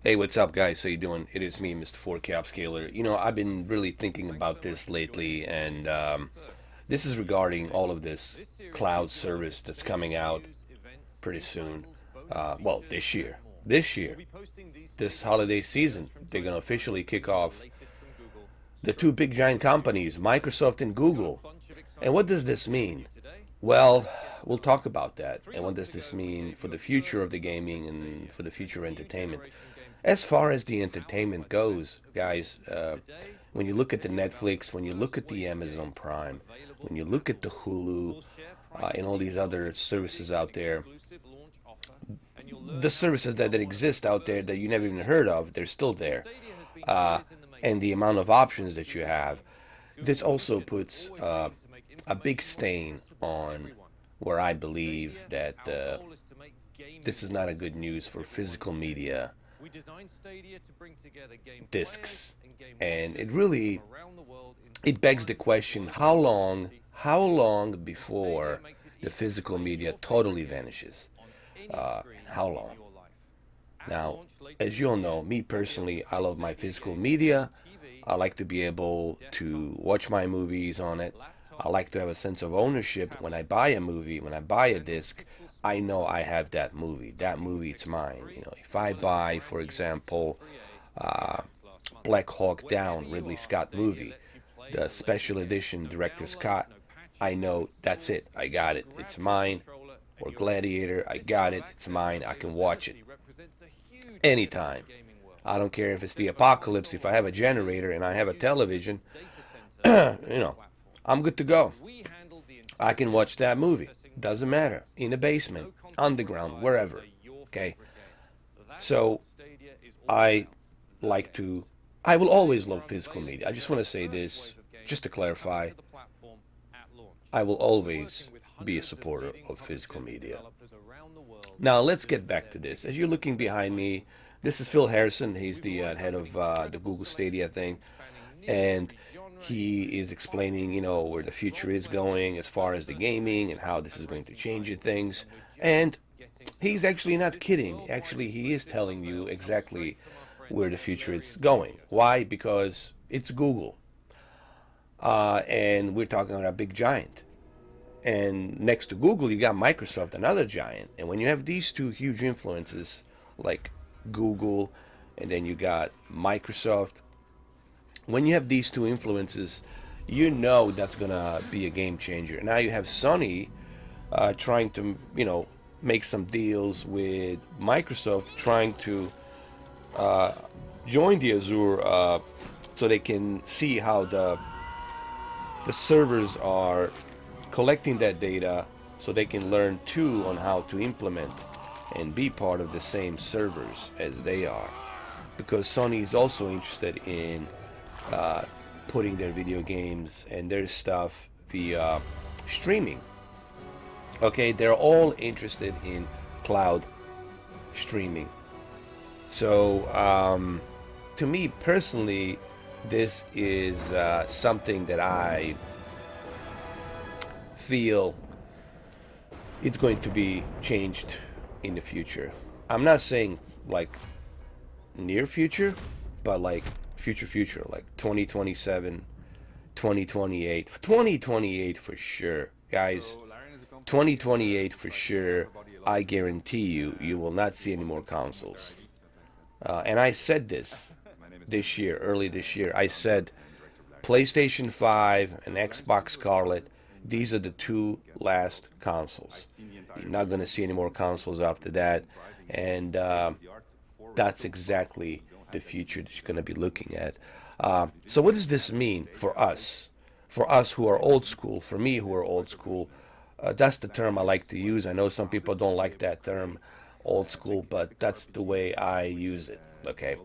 Hey, what's up, guys? How you doing? It is me, Mr. 4K Upscaler. I've been really thinking about this lately, and this is regarding all of this cloud service that's coming out pretty soon. Well, this year. This holiday season, they're going to officially kick off the two big giant companies, Microsoft and Google. And what does this mean? Well, we'll talk about that. And what does this mean for the future of the gaming and for the future of entertainment? As far as the entertainment goes, guys, when you look at the Netflix, when you look at the Amazon Prime, when you look at the Hulu, and all these other services out there, the services that exist out there that you never even heard of, they're still there. Uh, and the amount of options that you have, this also puts a big stain on where I believe that this is not a good news for physical media discs. And it begs the question, how long before the physical media totally vanishes? How long? Now, as you all know, me personally, I love my physical media. I like to be able to watch my movies on it. I like to have a sense of ownership when I buy a movie, when I buy a disc. I know I have that movie. That movie, it's mine. If I buy, for example, uh, Black Hawk Down, Ridley Scott movie, the special edition director's cut, I know that's it. I got it. It's mine. Or Gladiator, I got it. It's mine. I can watch it anytime. I don't care if it's the apocalypse. If I have a generator and I have a television, you know, I'm good to go. I can watch that movie. Doesn't matter. In the basement, underground, wherever. Okay. So I like to. I will always love physical media. I just want to say this, just to clarify. I will always be a supporter of physical media. Now let's get back to this. As you're looking behind me, this is Phil Harrison. He's the head of the Google Stadia thing, and he is explaining, where the future is going as far as the gaming and how this is going to change things. And he's actually not kidding. Actually, he is telling you exactly where the future is going. Why? Because it's Google, and we're talking about a big giant. And next to Google, you got Microsoft, another giant. And when you have these two huge influences, like Google, and then you got Microsoft, when you have these two influences, you know that's gonna be a game changer. Now you have Sony trying to, make some deals with Microsoft, trying to uh, join the Azure so they can see how the servers are collecting that data, so they can learn too on how to implement and be part of the same servers as they are. Because Sony is also interested in uh, putting their video games and their stuff via streaming. Okay, they're all interested in cloud streaming. So, to me personally, this is something that I feel it's going to be changed in the future. I'm not saying like near future, but like future, like 2027, 2028, 2028 for sure, guys. 2028 for sure. I guarantee you will not see any more consoles. And I said this year, early this year. I said PlayStation 5 and Xbox Scarlet, these are the two last consoles. You're not going to see any more consoles after that. And that's exactly the future that you're going to be looking at. So, what does this mean for us? For us who are old school, for me who are old school, that's the term I like to use. I know some people don't like that term, old school, but that's the way I use it. Okay.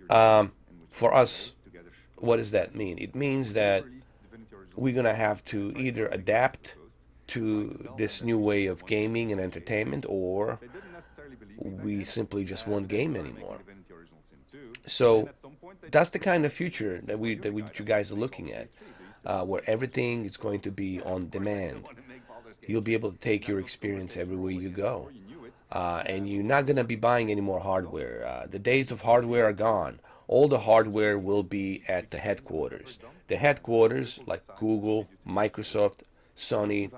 For us, what does that mean? It means that we're gonna have to either adapt to this new way of gaming and entertainment, or we simply just won't game anymore. So that's the kind of future that you guys are looking at, where everything is going to be on demand. You'll be able to take your experience everywhere you go. and you're not going to be buying any more hardware. The days of hardware are gone. All the hardware will be at the headquarters. The headquarters, like Google, Microsoft, Sony,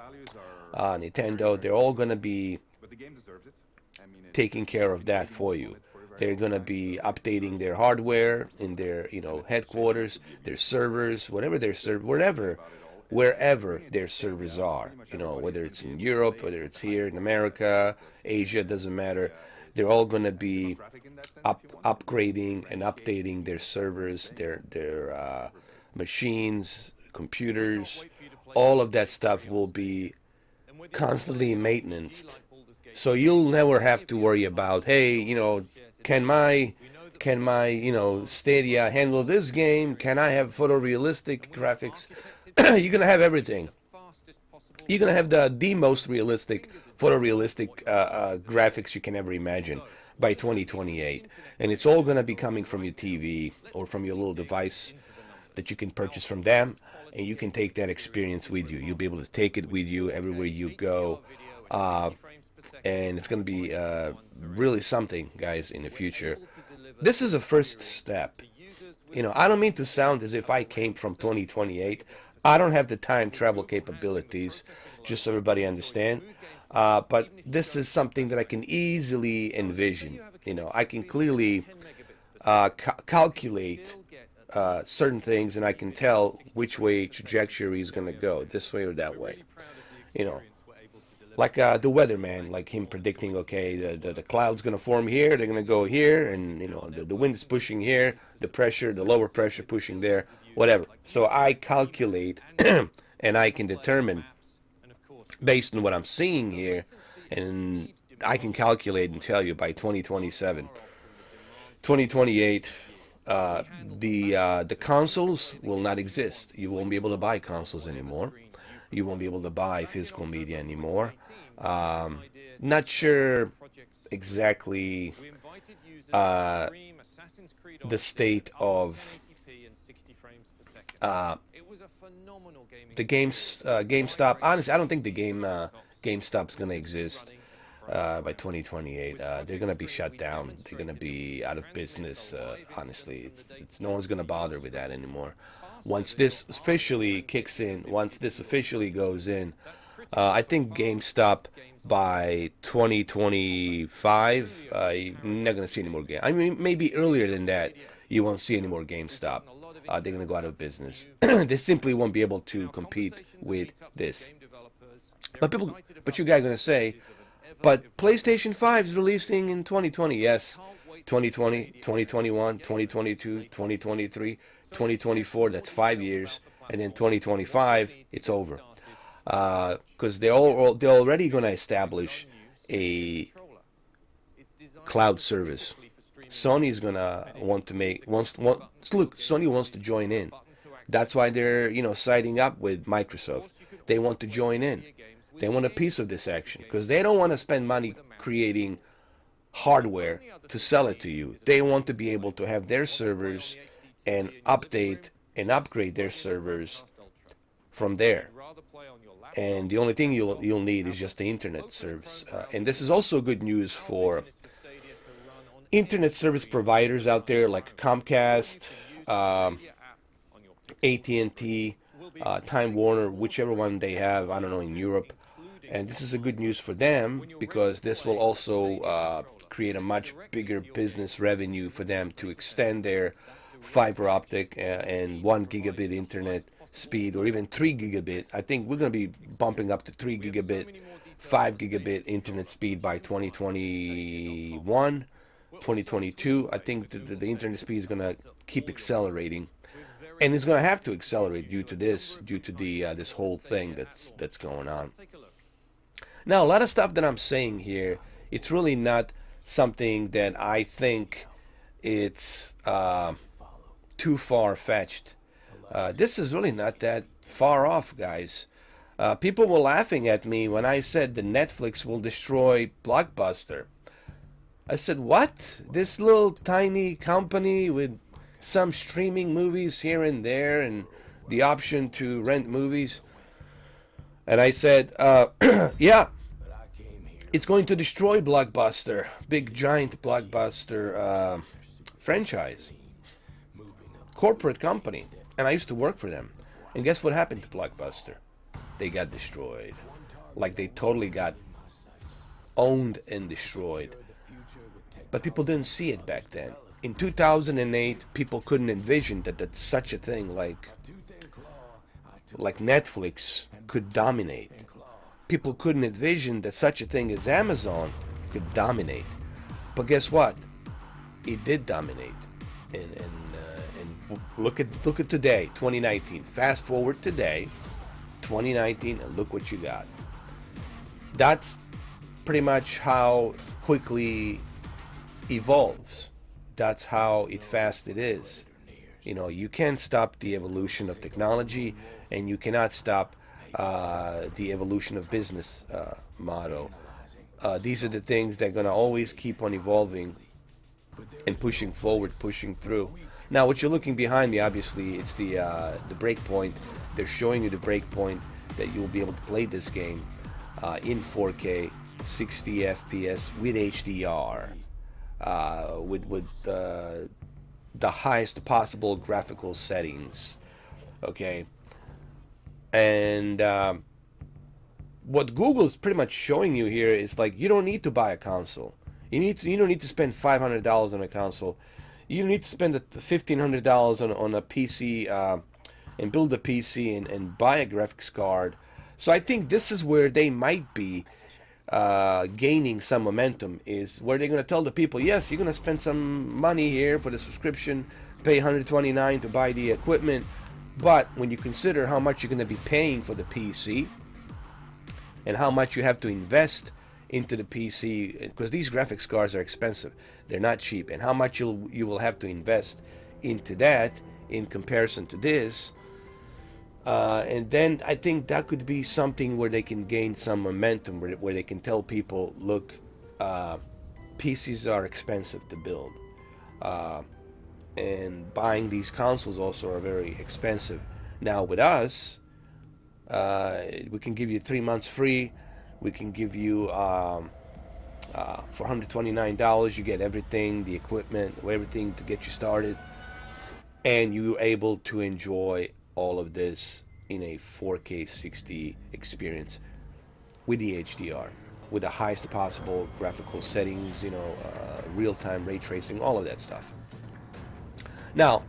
Nintendo, they're all going to be taking care of that for you. They're going to be updating their hardware in their, headquarters, their servers, whatever their wherever their servers are. Whether it's in Europe, whether it's here in America, Asia, doesn't matter. They're all going to be upgrading and updating their servers, their machines, computers. All of that stuff will be constantly maintenance. So you'll never have to worry about, hey, can my Stadia handle this game? Can I have photorealistic graphics? You're gonna have everything. You're gonna have the most realistic, photorealistic graphics you can ever imagine by 2028, and it's all gonna be coming from your TV or from your little device that you can purchase from them, and you can take that experience with you. You'll be able to take it with you everywhere you go, and it's going to be really something, guys, in the future. This is a first step. I don't mean to sound as if I came from 2028. I don't have the time travel capabilities, just so everybody understand. But this is something that I can easily envision. I can clearly calculate certain things, and I can tell which way trajectory is going to go, this way or that way. Like the weatherman, like him predicting, okay, the cloud's going to form here, they're going to go here, and the wind's pushing here, the lower pressure pushing there, whatever. So I calculate and I can determine based on what I'm seeing here, and I can calculate and tell you by 2027, 2028, the consoles will not exist. You won't be able to buy consoles anymore. You won't be able to buy physical media anymore. Not sure exactly the state of the GameStop. Honestly, I don't think the GameStop's gonna exist by 2028. They're gonna be shut down. They're gonna be out of business. Honestly, no one's gonna bother with that anymore. Once this officially kicks in, once this officially goes in, I think GameStop by 2025, you're not going to see any more I mean, maybe earlier than that, you won't see any more GameStop. They're going to go out of business. They simply won't be able to compete with this. But you guys are going to say, but PlayStation 5 is releasing in 2020. Yes, 2020, 2021, 2022, 2023. 2024, that's 5 years, and then 2025, it's over. Because they're already going to establish a cloud service. Sony is going to Sony wants to join in. That's why they're, siding up with Microsoft. They want to join in. They want a piece of this action because they don't want to spend money creating hardware to sell it to you. They want to be able to have their servers and update and upgrade their servers from there. And the only thing you'll need is just the internet service. And this is also good news for internet service providers out there like Comcast, AT&T, Time Warner, whichever one they have, I don't know, in Europe. And this is a good news for them because this will also create a much bigger business revenue for them to extend their fiber optic and 1 gigabit internet speed, or even 3 gigabit. I think we're going to be bumping up to 3 gigabit, 5 gigabit internet speed by 2021, 2022. I think the internet speed is going to keep accelerating, and it's going to have to accelerate due to the this whole thing that's going on. Now, a lot of stuff that I'm saying here, it's really not something that I think it's too far-fetched. This is really not that far off, guys. People were laughing at me when I said the Netflix will destroy Blockbuster. I said, what? This little tiny company with some streaming movies here and there and the option to rent movies? And I said, yeah, It's going to destroy Blockbuster, big giant Blockbuster franchise, corporate company. And I used to work for them. And guess what happened to Blockbuster? They got destroyed. Like they totally got owned and destroyed. But people didn't see it back then. In 2008, people couldn't envision that such a thing like Netflix could dominate. People couldn't envision that such a thing as Amazon could dominate. But guess what? It did dominate. And look at today, 2019. Fast forward today, 2019, and look what you got. That's pretty much how quickly evolves. That's how fast it is. You know, you can't stop the evolution of technology, and you cannot stop the evolution of business motto. These are the things that are going to always keep on evolving and pushing forward, pushing through. Now, what you're looking behind me, obviously, it's the breakpoint. They're showing you the breakpoint that you'll be able to play this game in 4K, 60 FPS with HDR, with the highest possible graphical settings. Okay, and what Google's pretty much showing you here is like you don't need to buy a console. You don't need to spend $500 on a console. You don't need to spend $1,500 on a PC and build a PC and buy a graphics card. So I think this is where they might be gaining some momentum, is where they're going to tell the people, yes, you're going to spend some money here for the subscription, pay $129 to buy the equipment, but when you consider how much you're going to be paying for the PC and how much you have to invest into the PC, because these graphics cards are expensive, they're not cheap, and how much you will have to invest into that in comparison to this, and then I think that could be something where they can gain some momentum, where they can tell people, look, PCs are expensive to build, and buying these consoles also are very expensive. Now with us, we can give you 3 months free. We can give you for $129, you get everything, the equipment, everything to get you started, and you're able to enjoy all of this in a 4K 60 experience with the HDR, with the highest possible graphical settings, you know, real-time ray tracing, all of that stuff. Now,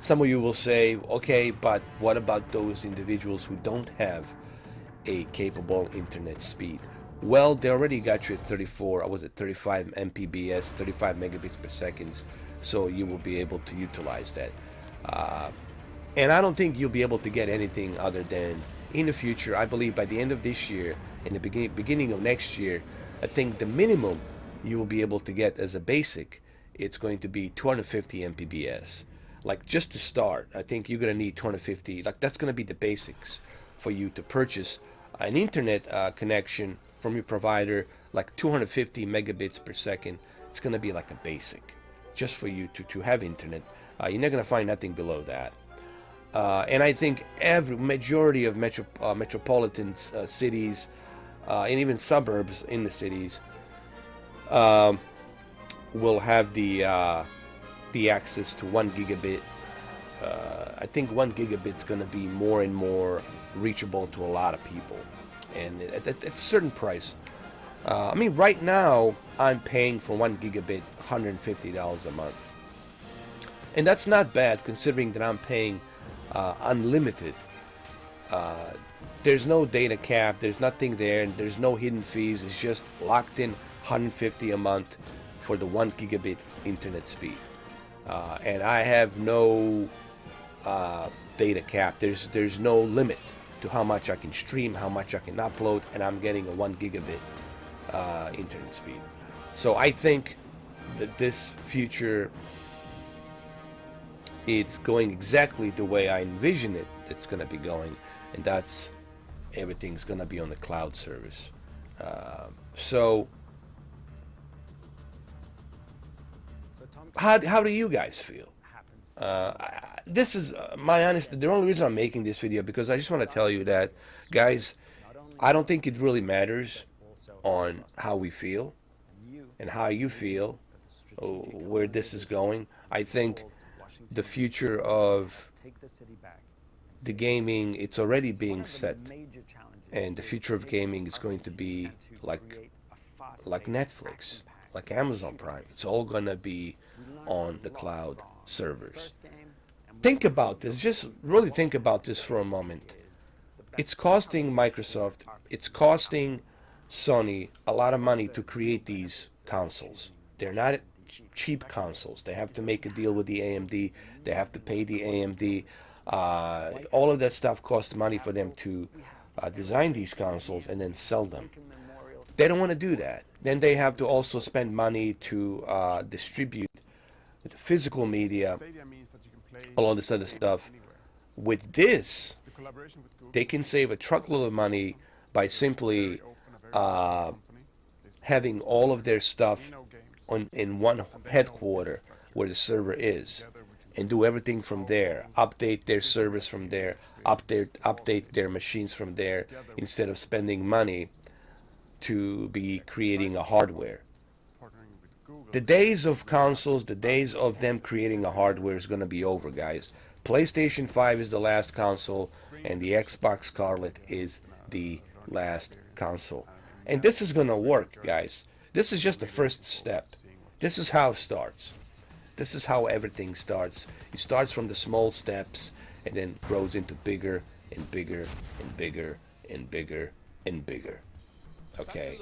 some of you will say, okay, but what about those individuals who don't have a capable internet speed? Well, they already got you at 35 Mbps, 35 megabits per second, so you will be able to utilize that. And I don't think you'll be able to get anything other than, in the future, I believe by the end of this year, in the beginning of next year, I think the minimum you will be able to get as a basic, it's going to be 250 Mbps. Like, just to start, I think you're going to need 250. Like, that's going to be the basics for you to purchase an internet connection from your provider, like 250 megabits per second. It's going to be like a basic, just for you to have internet. You're not going to find nothing below that. And I think every majority of metropolitan cities and even suburbs in the cities will have the access to 1 gigabit. I think 1 gigabit is going to be more and more reachable to a lot of people, and at a certain price. I mean, right now I'm paying for 1 gigabit $150 a month, and that's not bad considering that I'm paying unlimited. There's no data cap, there's nothing there, and there's no hidden fees. It's just locked in $150 a month for the 1 gigabit internet speed, and I have no data cap. There's no limit to how much I can stream, how much I can upload, and I'm getting a 1 gigabit internet speed. So I think that this future, it's going exactly the way I envision it. It's going to be going, and that's everything's going to be on the cloud service. So how do you guys feel? This is my honest. The only reason I'm making this video because I just want to tell you that, guys, I don't think it really matters on how we feel and how you feel, where this is going. I think the future of the gaming, it's already being set, and the future of gaming is going to be like Netflix, like Amazon Prime. It's all gonna be on the cloud servers. Think about this. Just really think about this for a moment. It's costing Microsoft, it's costing Sony a lot of money to create these consoles. They're not cheap consoles. They have to make a deal with the AMD. They have to pay the AMD. All of that stuff costs money for them to design these consoles and then sell them. They don't want to do that. Then they have to also spend money to distribute the physical media, all this other stuff. With this, they can save a truckload of money by simply having all of their stuff in one headquarter where the server is, and do everything from there. Update their servers from there. Update their machines from there, instead of spending money to be creating a hardware. The days of consoles, the days of them creating a hardware is going to be over, guys. PlayStation 5 is the last console, and the Xbox Scarlet is the last console. And this is going to work, guys. This is just the first step. This is how it starts. This is how everything starts. It starts from the small steps and then grows into bigger and bigger and bigger and bigger and bigger. Okay.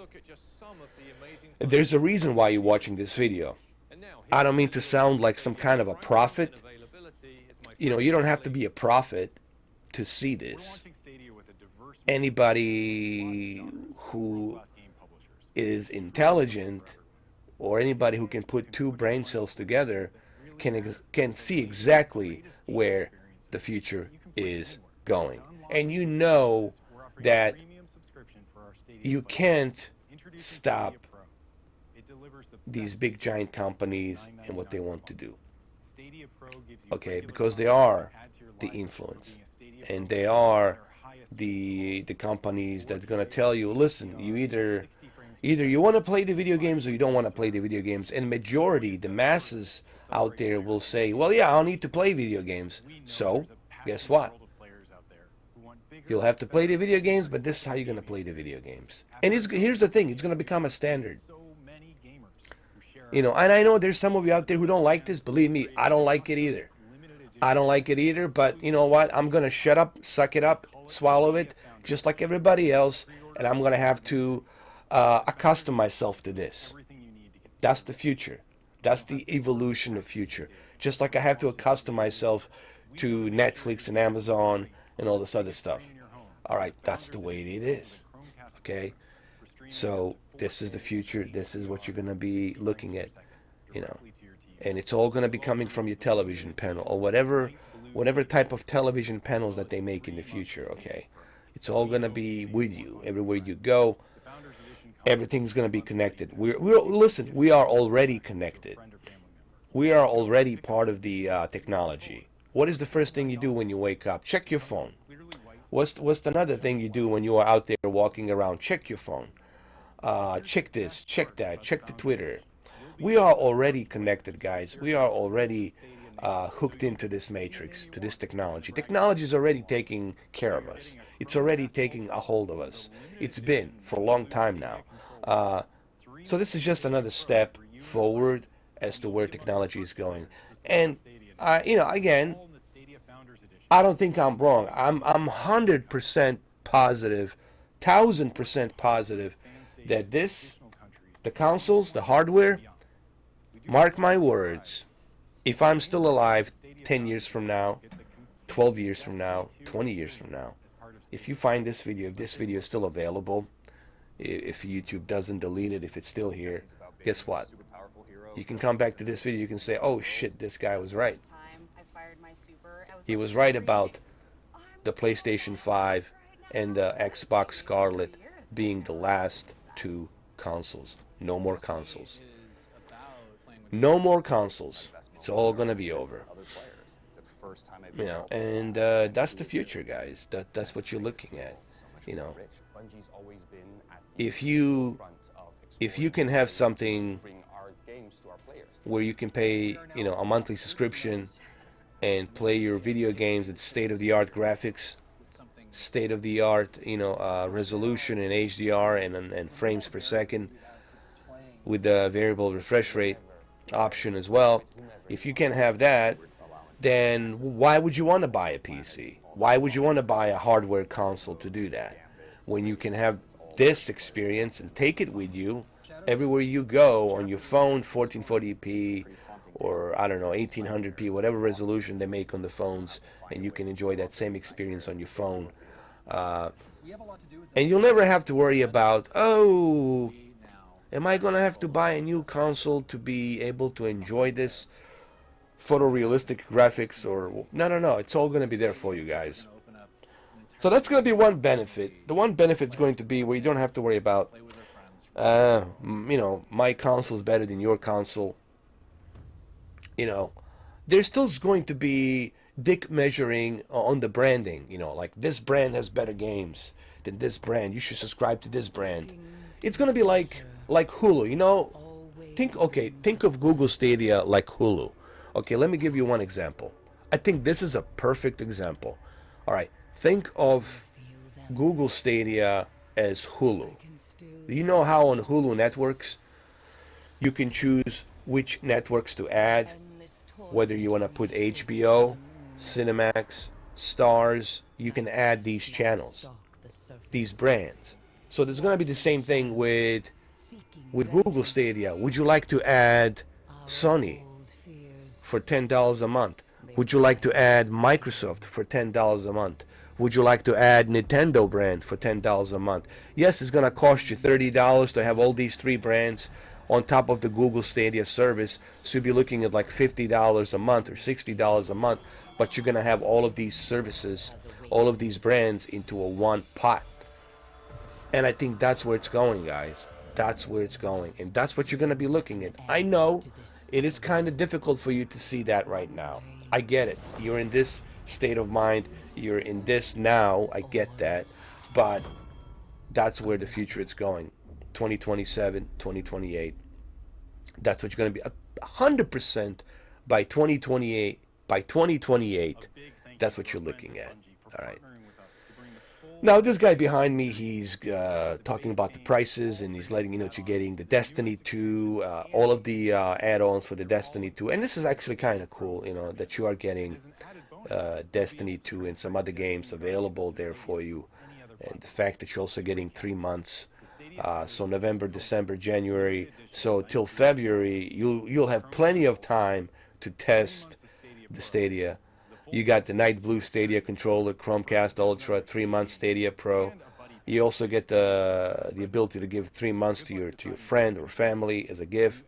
There's a reason why you're watching this video. I don't mean to sound like some kind of a prophet. You know, you don't have to be a prophet to see this. Anybody who is intelligent, or anybody who can put two brain cells together, can see exactly where the future is going. And you know that you can't stop these big giant companies and what they want to do. Okay, because they are the influence, and they are the companies that's going to tell you, listen, you either you want to play the video games or you don't want to play the video games. And majority, the masses out there will say, well, yeah, I'll need to play video games. So guess what? You'll have to play the video games, but this is how you're going to play the video games. And here's the thing, it's going to become a standard. You know, and I know there's some of you out there who don't like this. Believe me, I don't like it either. I don't like it either, but you know what? I'm going to shut up, suck it up, swallow it, just like everybody else, and I'm going to have to accustom myself to this. That's the future. That's the evolution of future. Just like I have to accustom myself to Netflix and Amazon and all this other stuff. All right, that's the way it is. Okay? So this is the future. This is what you're going to be looking at, you know. And it's all going to be coming from your television panel or whatever type of television panels that they make in the future, okay? It's all going to be with you everywhere you go. Everything's going to be connected. Listen, we are already connected. We are already part of the technology. What is the first thing you do when you wake up? Check your phone. What's another thing you do when you are out there walking around? Check your phone. Check this, check that, check the Twitter. We are already connected, guys. We are already hooked into this matrix, to this technology. Technology is already taking care of us. It's already taking a hold of us. It's been for a long time now. So this is just another step forward as to where technology is going. And, you know, again, I don't think I'm wrong. I'm 100% positive, 1000% positive that the consoles, the hardware, mark my words, if I'm still alive 10 years from now, 12 years from now, 20 years from now, if you find this video, if this video is still available, if YouTube doesn't delete it, if it's still here, guess what? You can come back to this video, you can say, oh shit, this guy was right. He was right about the PlayStation 5 and the Xbox Scarlet being the last two consoles. No more consoles. No more consoles. It's all gonna be over. You know, and that's the future, guys. That's what you're looking at. You know, if you if you can have something where you can pay, you know, a monthly subscription and play your video games at state-of-the-art graphics, state-of-the-art, you know, resolution in HDR and frames per second, with the variable refresh rate option as well. If you can have that, then why would you want to buy a PC? Why would you want to buy a hardware console to do that? When you can have this experience and take it with you everywhere you go on your phone, 1440p or I don't know, 1800p, whatever resolution they make on the phones, and you can enjoy that same experience on your phone. And you'll never have to worry about, oh, am I gonna have to buy a new console to be able to enjoy this photorealistic graphics? Or no, it's all gonna be there for you guys. So that's gonna be one benefit. The one benefit is going to be where you don't have to worry about, you know, my console is better than your console. You know, there's still going to be dick measuring on the branding. You know, like this brand has better games than this brand. You should subscribe to this brand. It's gonna be like Hulu. You know, think of Google Stadia like Hulu. Okay, let me give you one example. I think this is a perfect example. All right, think of Google Stadia as Hulu. You know how on Hulu networks you can choose which networks to add, whether you want to put HBO, Cinemax, Stars, you can add these channels, these brands. So there's going to be the same thing with Google Stadia. Would you like to add Sony for $10 a month? Would you like to add Microsoft for $10 a month? Would you like to add Nintendo brand for $10 a month? Yes, it's going to cost you $30 to have all these three brands on top of the Google Stadia service. So you'll be looking at like $50 a month or $60 a month, but you're going to have all of these services, all of these brands into a one pot. And I think that's where it's going, guys. That's where it's going. And that's what you're going to be looking at. I know it is kind of difficult for you to see that right now. I get it. You're in this state of mind. You're in this now. I get that. But that's where the future is going. 2027, 2028. That's what you're going to be. 100% by 2028. By 2028, that's what you're looking at. All right. Now, this guy behind me, he's talking about the prices, and he's letting you know that you're getting the Destiny 2, all of the add-ons for the Destiny 2. And this is actually kind of cool, you know, that you are getting Destiny 2 and some other games available there for you. And the fact that you're also getting 3 months. So November, December, January. So till February, you'll have plenty of time to test the Stadia. You got the Night Blue Stadia controller, Chromecast Ultra, 3 months Stadia Pro. You also get the ability to give 3 months to your friend or family as a gift.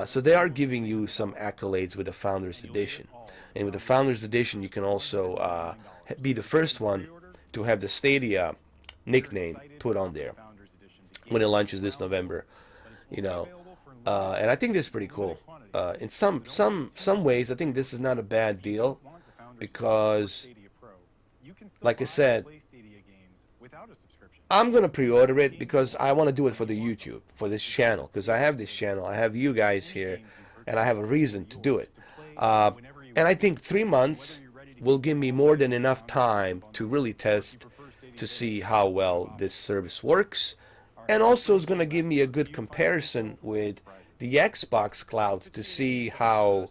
So they are giving you some accolades with the Founders Edition. And with the Founders Edition, you can also be the first one to have the Stadia nickname put on there when it launches this November. You know, and I think this is pretty cool. In some ways, I think this is not a bad deal, because, like I said, I'm going to pre-order it because I want to do it for the YouTube, for this channel, because I have this channel, I have you guys here, and I have a reason to do it. And I think 3 months will give me more than enough time to really test, to see how well this service works, and also is going to give me a good comparison with the Xbox Cloud to see how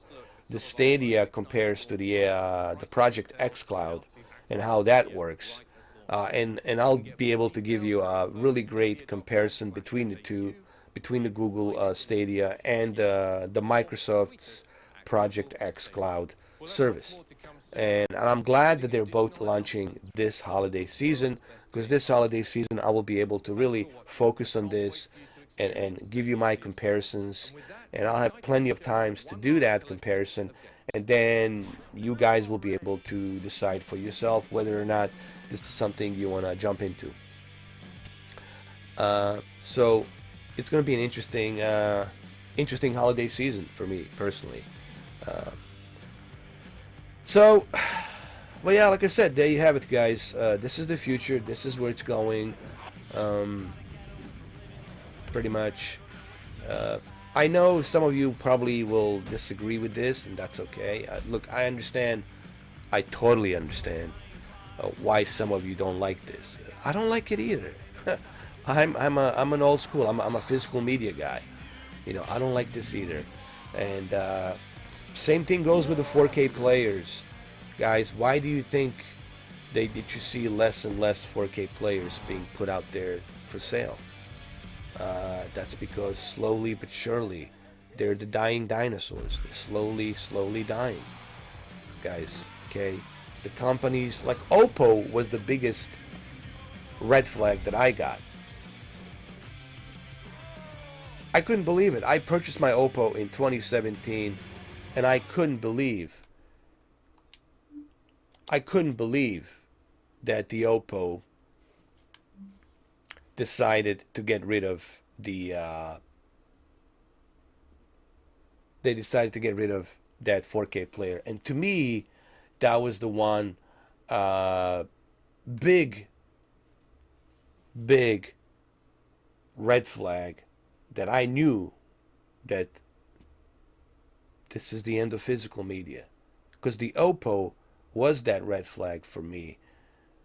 the Stadia compares to the Project X Cloud and how that works. And I'll be able to give you a really great comparison between the two, between the Google Stadia and the Microsoft's Project X Cloud service. And I'm glad that they're both launching this holiday season, because this holiday season I will be able to really focus on this and give you my comparisons, and I'll have plenty of times to do that comparison, and then you guys will be able to decide for yourself whether or not this is something you want to jump into. So it's going to be an interesting holiday season for me personally. So Well, yeah, like I said, there you have it, guys. This is the future. This is where it's going. Um, Pretty much. Uh, I know some of you probably will disagree with this, and that's okay. Look, I understand. I totally understand why some of you don't like this. I don't like it either. I'm an old school. I'm a physical media guy. You know, I don't like this either. And same thing goes with the 4K players, guys. Why do you think that you see less and less 4K players being put out there for sale? That's because slowly but surely, they're the dying dinosaurs. They're slowly dying, guys. Okay, the companies like Oppo was the biggest red flag that I got. I couldn't believe it. I purchased my Oppo in 2017, and I couldn't believe that the Oppo decided to get rid of the they decided to get rid of that 4K player, and to me that was the one uh, big big red flag that I knew that this is the end of physical media, because the Oppo was that red flag for me.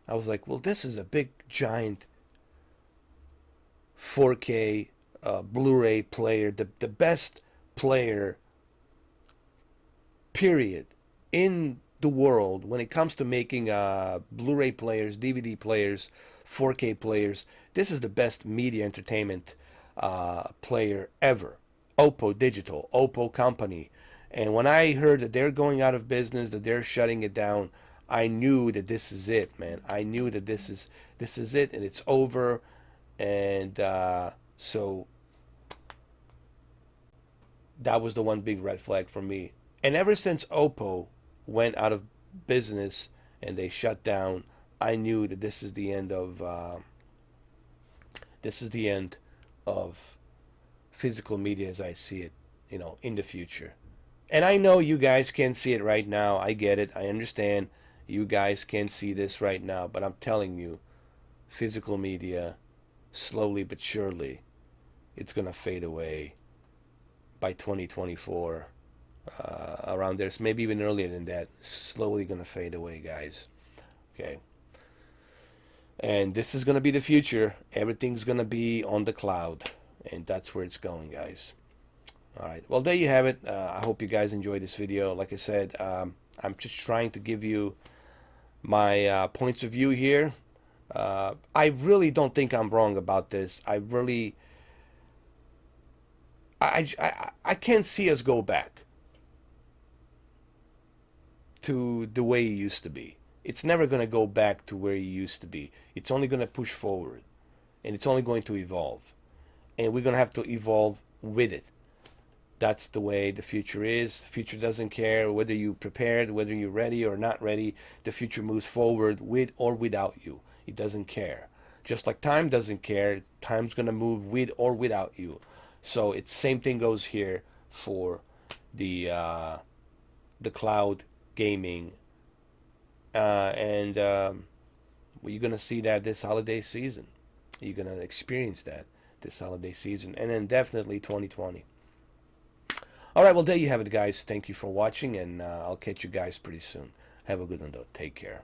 I was like, well, this is a big giant 4K Blu-ray player, the best player, period, in the world when it comes to making Blu-ray players, DVD players, 4K players. This is the best media entertainment player ever. Oppo Digital, Oppo Company. And when I heard that they're going out of business, that they're shutting it down, I knew that this is it, man. I knew that this is it, and it's over. And so that was the one big red flag for me. And ever since Oppo went out of business and they shut down, I knew that this is the end of physical media as I see it, you know, in the future. And I know you guys can't see it right now. I get it. I understand you guys can't see this right now, but I'm telling you, physical media, slowly but surely, it's gonna fade away by 2024, around there. So maybe even earlier than that. Slowly gonna fade away, guys. Okay. And this is gonna be the future. Everything's gonna be on the cloud, and that's where it's going, guys. All right. Well, there you have it. I hope you guys enjoyed this video. Like I said, I'm just trying to give you my points of view here. I really don't think I'm wrong about this. I can't see us go back to the way it used to be. It's never going to go back to where it used to be. It's only going to push forward, and it's only going to evolve, and we're going to have to evolve with it. That's the way the future is. The future doesn't care whether you're prepared, whether you're ready or not ready. The future moves forward with or without you. It doesn't care. Just like time doesn't care, time's going to move with or without you. So it's same thing goes here for the cloud gaming. And you're going to see that this holiday season. You're going to experience that this holiday season. And then definitely 2020. All right, well, there you have it, guys. Thank you for watching, and I'll catch you guys pretty soon. Have a good one, though. Take care.